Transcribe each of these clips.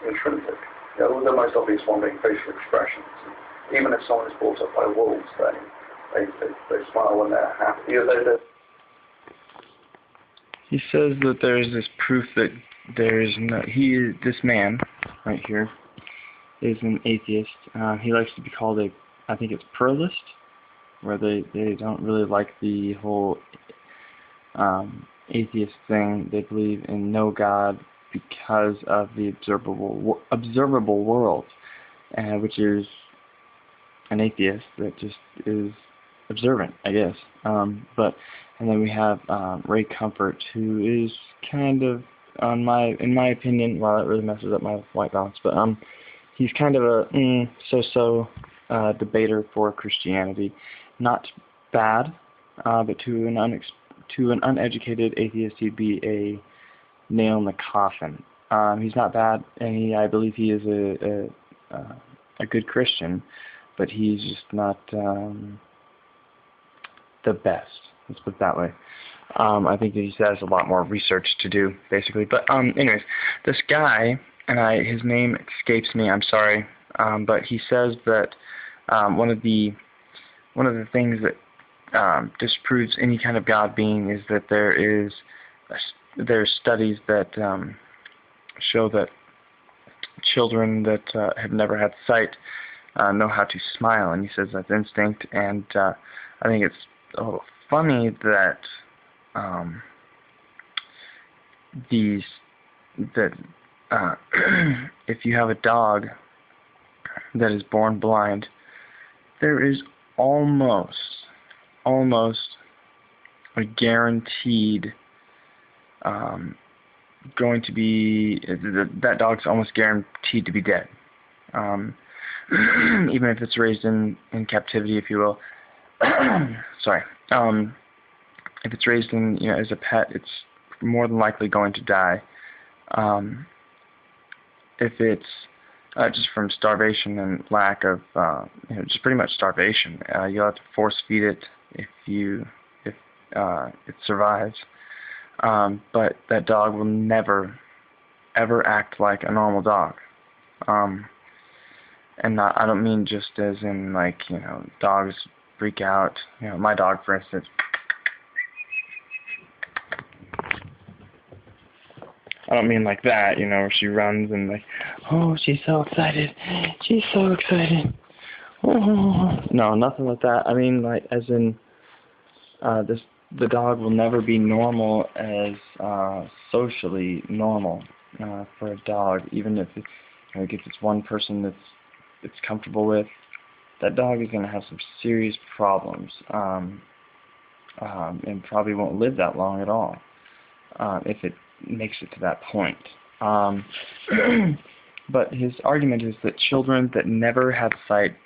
intrinsic. The most obvious one being facial expressions. Even if someone is brought up by wolves, they smile when they're happy. He says that there is this proof that there is no. This man right here is an atheist. He likes to be called I think it's pluralist, where they don't really like the whole atheist thing. They believe in no God because of the observable world, which is an atheist that just is observant, I guess. And then we have Ray Comfort, who is kind of, in my opinion, well, that really messes up my white balance, but he's kind of a so-so debater for Christianity. Not bad, but to an uneducated atheist, he'd be a nail in the coffin. He's not bad, and I believe he is a good Christian, but he's just not the best. Let's put it that way. I think that he has a lot more research to do, basically. But anyways, this guy, and his name escapes me. I'm sorry, but he says that one of the things that disproves any kind of God being is that there's studies that show that children that have never had sight know how to smile, and he says that's instinct. And I think it's a little funny that if you have a dog that is born blind, there is almost a guaranteed going to be that dog's almost guaranteed to be dead, even if it's raised in captivity, if you will. Sorry. If it's raised in as a pet, it's more than likely going to die. If it's just from starvation and lack of just pretty much starvation, you'll have to force feed it if it survives. But that dog will never ever act like a normal dog. And I don't mean just as in dogs freak out. My dog, for instance, I don't mean like that, where she runs and oh, she's so excited. She's so excited. Oh. No, nothing like that. I mean, as in, the dog will never be normal as socially normal for a dog, even if it gets its one person that it's comfortable with. That dog is going to have some serious problems, and probably won't live that long at all if it makes it to that point. But his argument is that children that never had sight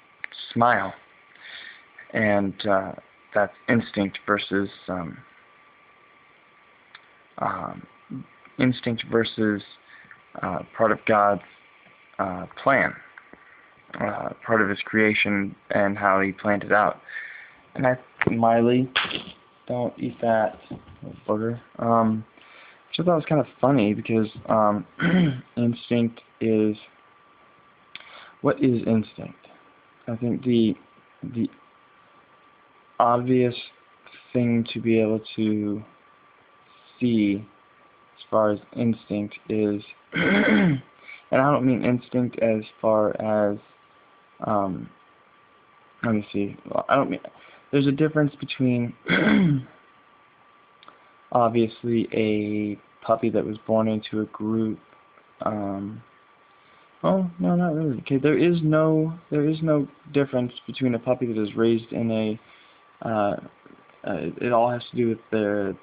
smile, and that's instinct versus part of God's plan. Part of his creation and how he planned it out. And Miley, don't eat that booger. Which I thought was kind of funny because instinct is, what is instinct? I think the obvious thing to be able to see as far as instinct is, and I don't mean instinct as far as let me see. Well, I don't mean. There's a difference between obviously a puppy that was born into a group. Oh no, not really. Okay, there is no difference between a puppy that is raised in a. It all has to do with their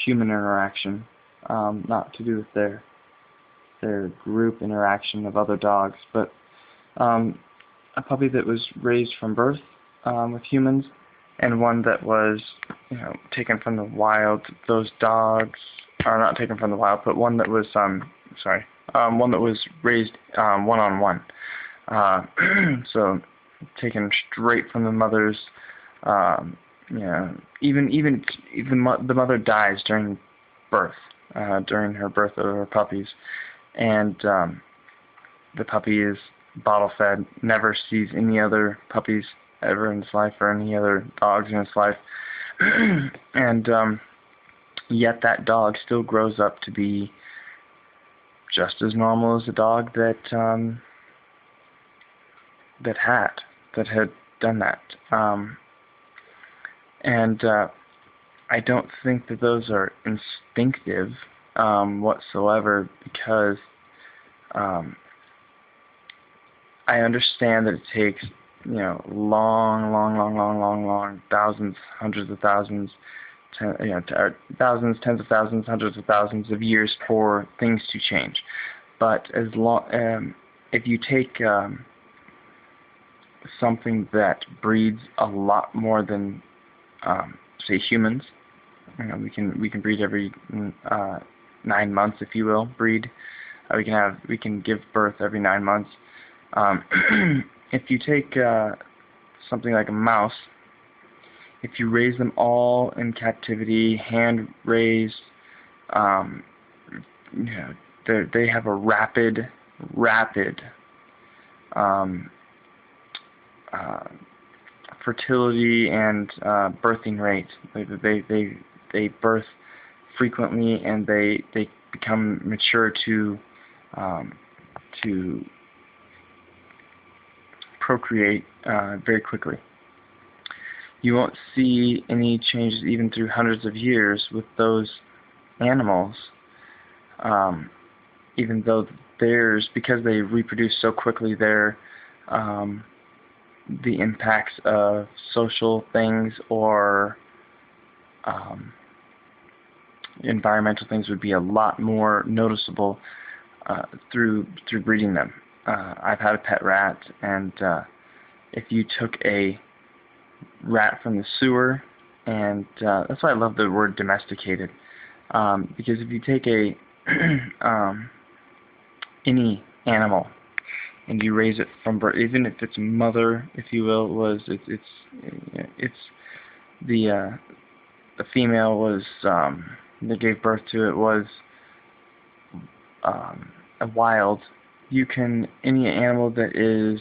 human interaction, not to do with their group interaction of other dogs, but. A puppy that was raised from birth with humans, and one that was, taken from the wild. Those dogs are not taken from the wild, but one that was, one that was raised one-on-one. So taken straight from the mother's. Even the mother dies during birth, during her birth of her puppies, and the puppy is bottle fed, never sees any other puppies ever in his life or any other dogs in his life, and yet that dog still grows up to be just as normal as a dog that had done that. And I don't think that those are instinctive whatsoever, because I understand that it takes, long, thousands, hundreds of thousands, thousands, tens of thousands, hundreds of thousands of years for things to change. But if you take something that breeds a lot more than, say, humans, we can breed every 9 months, if you will. Breed. We can give birth every 9 months. If you take something like a mouse, if you raise them all in captivity, hand raised, they have a rapid fertility and birthing rate. They birth frequently, and they become mature to procreate very quickly. You won't see any changes even through hundreds of years with those animals, even though because they reproduce so quickly, the impacts of social things or environmental things would be a lot more noticeable through breeding them. I've had a pet rat, and if you took a rat from the sewer, and that's why I love the word domesticated, because if you take any animal and you raise it from birth, even if its mother, if you will, the female was that gave birth to it was a wild, any animal that is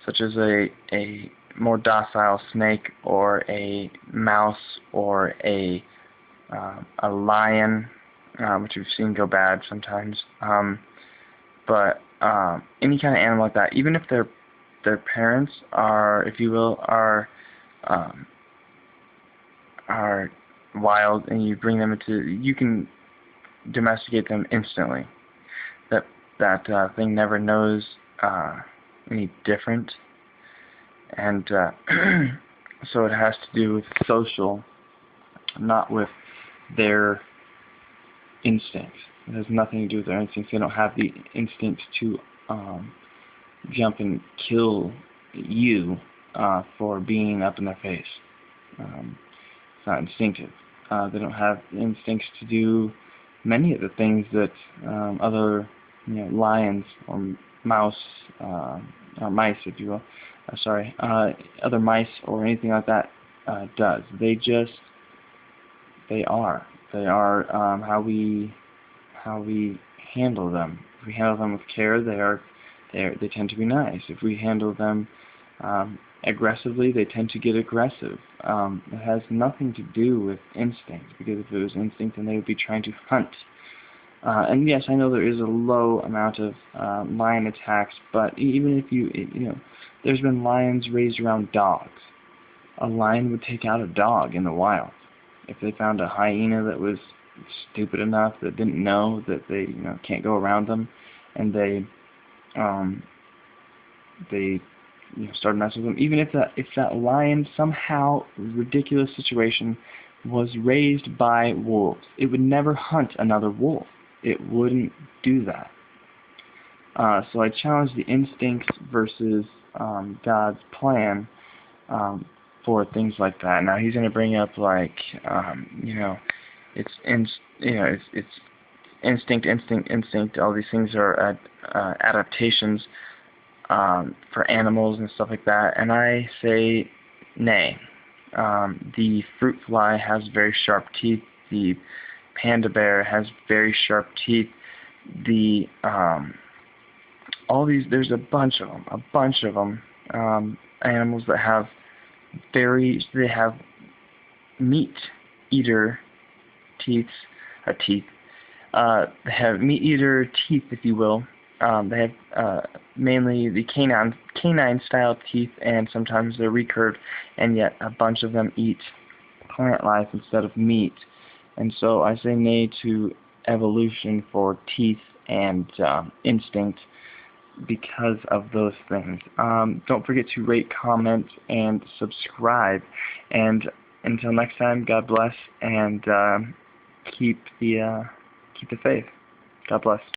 such as a more docile snake or a mouse or a lion, which we've seen go bad sometimes, but any kind of animal like that, even if their parents are, if you will, are wild, and you bring them you can domesticate them instantly. That thing never knows any different, and so it has to do with social, not with their instincts. It has nothing to do with their instincts. They don't have the instincts to jump and kill you for being up in their face. It's not instinctive. They don't have instincts to do many of the things that other lions or mouse or mice, if you will, other mice or anything like that does. They are how we handle them. If we handle them with care, they tend to be nice. If we handle them aggressively, they tend to get aggressive. It has nothing to do with instinct, because if it was instinct, then they would be trying to hunt. And yes, I know there is a low amount of lion attacks, but even if there's been lions raised around dogs. A lion would take out a dog in the wild. If they found a hyena that was stupid enough, that didn't know that they can't go around them, and they started messing with them, even if that lion, somehow ridiculous situation, was raised by wolves, it would never hunt another wolf. It wouldn't do that. So I challenge the instincts versus God's plan for things like that. Now he's going to bring up it's instinct. All these things are adaptations for animals and stuff like that. And I say nay. The fruit fly has very sharp teeth. The panda bear has very sharp teeth. The all these, there's a bunch of them, animals that have they have meat eater teeth, they have meat eater teeth, if you will. They have mainly the canine style teeth, and sometimes they're recurved, and yet a bunch of them eat plant life instead of meat. And so I say nay to evolution for teeth and instinct because of those things. Don't forget to rate, comment, and subscribe. And until next time, God bless, and keep the faith. God bless.